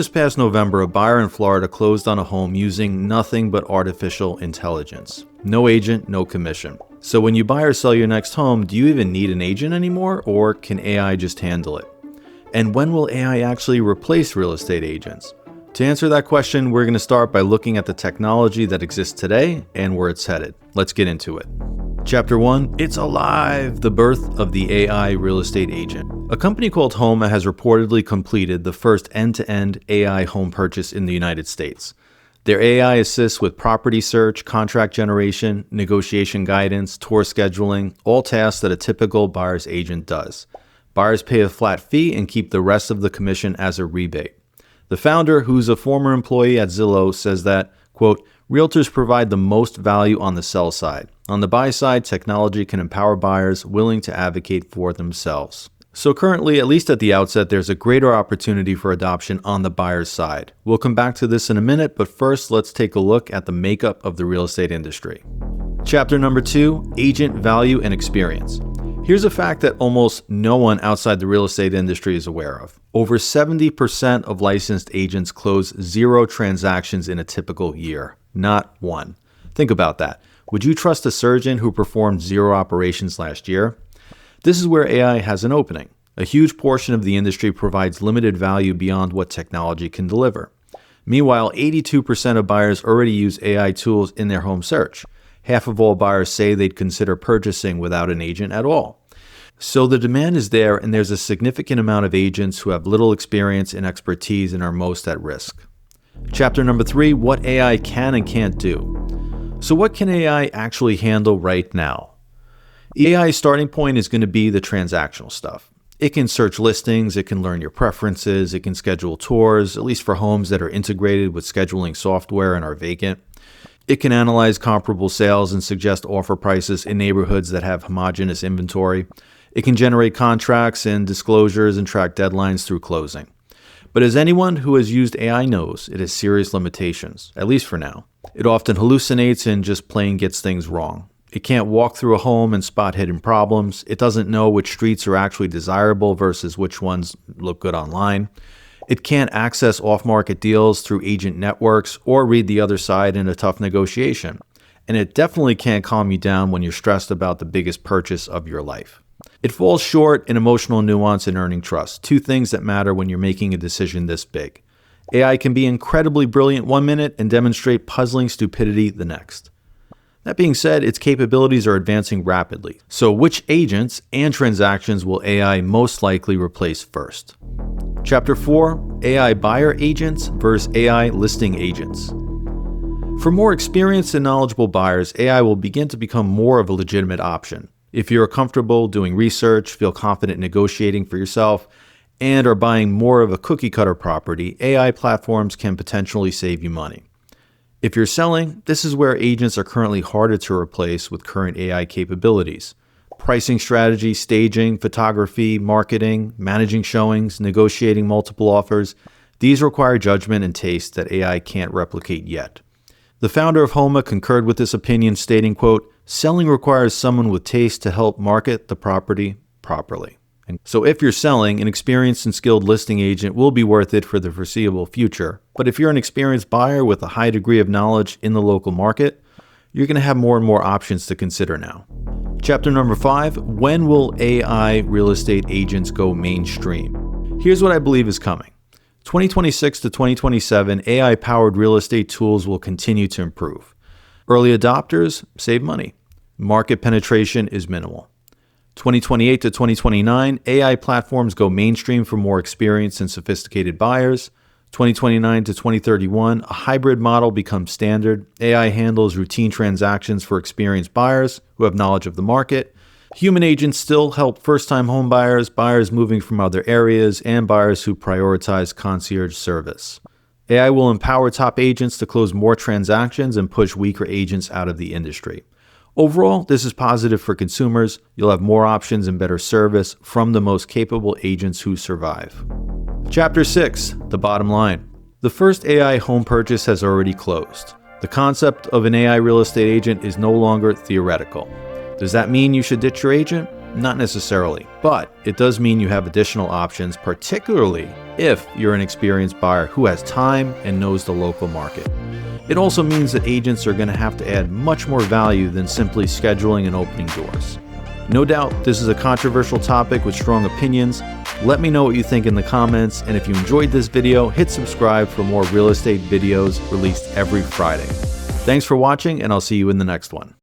This past November, a buyer in Florida closed on a home using nothing but artificial intelligence. No agent, no commission. So when you buy or sell your next home, do you even need an agent anymore, or can AI just handle it? And when will AI actually replace real estate agents? To answer that question, we're going to start by looking at the technology that exists today and where it's headed. Let's get into it. Chapter 1, It's Alive! The Birth of the AI Real Estate Agent. A company called Homa has reportedly completed the first end-to-end AI home purchase in the United States. Their AI assists with property search, contract generation, negotiation guidance, tour scheduling, all tasks that a typical buyer's agent does. Buyers pay a flat fee and keep the rest of the commission as a rebate. The founder, who's a former employee at Zillow, says that, quote, realtors provide the most value on the sell side. On the buy side, technology can empower buyers willing to advocate for themselves. So currently, at least at the outset, there's a greater opportunity for adoption on the buyer's side. We'll come back to this in a minute, but first, let's take a look at the makeup of the real estate industry. Chapter number 2, Agent Value and Experience. Here's a fact that almost no one outside the real estate industry is aware of. Over 70% of licensed agents close 0 transactions in a typical year. Not one. Think about that. Would you trust a surgeon who performed 0 operations last year? This is where AI has an opening. A huge portion of the industry provides limited value beyond what technology can deliver. Meanwhile, 82% of buyers already use AI tools in their home search. Half of all buyers say they'd consider purchasing without an agent at all. So the demand is there, and there's a significant amount of agents who have little experience and expertise and are most at risk. Chapter number 3, What AI can and can't do. So what can AI actually handle right now? The AI starting point is going to be the transactional stuff. It can search listings, it can learn your preferences, it can schedule tours, at least for homes that are integrated with scheduling software and are vacant. It can analyze comparable sales and suggest offer prices in neighborhoods that have homogeneous inventory. It can generate contracts and disclosures and track deadlines through closing. But as anyone who has used AI knows, it has serious limitations, at least for now. It often hallucinates and just plain gets things wrong. It can't walk through a home and spot hidden problems. It doesn't know which streets are actually desirable versus which ones look good online. It can't access off-market deals through agent networks or read the other side in a tough negotiation. And it definitely can't calm you down when you're stressed about the biggest purchase of your life. It falls short in emotional nuance and earning trust, 2 things that matter when you're making a decision this big. AI can be incredibly brilliant one minute and demonstrate puzzling stupidity the next. That being said, its capabilities are advancing rapidly. So which agents and transactions will AI most likely replace first? Chapter 4, AI Buyer Agents versus AI Listing Agents. For more experienced and knowledgeable buyers, AI will begin to become more of a legitimate option. If you're comfortable doing research, feel confident negotiating for yourself, and are buying more of a cookie-cutter property, AI platforms can potentially save you money. If you're selling, this is where agents are currently harder to replace with current AI capabilities. Pricing strategy, staging, photography, marketing, managing showings, negotiating multiple offers, these require judgment and taste that AI can't replicate yet. The founder of Homa concurred with this opinion, stating, quote, selling requires someone with taste to help market the property properly. And so if you're selling, an experienced and skilled listing agent will be worth it for the foreseeable future. But if you're an experienced buyer with a high degree of knowledge in the local market, you're going to have more and more options to consider now. Chapter number 5, When will AI real estate agents go mainstream? Here's what I believe is coming. 2026 to 2027, AI-powered real estate tools will continue to improve. Early adopters save money. Market penetration is minimal. 2028 to 2029, AI platforms go mainstream for more experienced and sophisticated buyers. 2029 to 2031, a hybrid model becomes standard. AI handles routine transactions for experienced buyers who have knowledge of the market. Human agents still help first-time home buyers, buyers moving from other areas, and buyers who prioritize concierge service. AI will empower top agents to close more transactions and push weaker agents out of the industry. Overall, this is positive for consumers. You'll have more options and better service from the most capable agents who survive. Chapter 6, The Bottom Line. The first AI home purchase has already closed. The concept of an AI real estate agent is no longer theoretical. Does that mean you should ditch your agent? Not necessarily, but it does mean you have additional options, particularly if you're an experienced buyer who has time and knows the local market. It also means that agents are going to have to add much more value than simply scheduling and opening doors. No doubt this is a controversial topic with strong opinions. Let me know what you think in the comments, and if you enjoyed this video, hit subscribe for more real estate videos released every Friday. Thanks for watching, and I'll see you in the next one.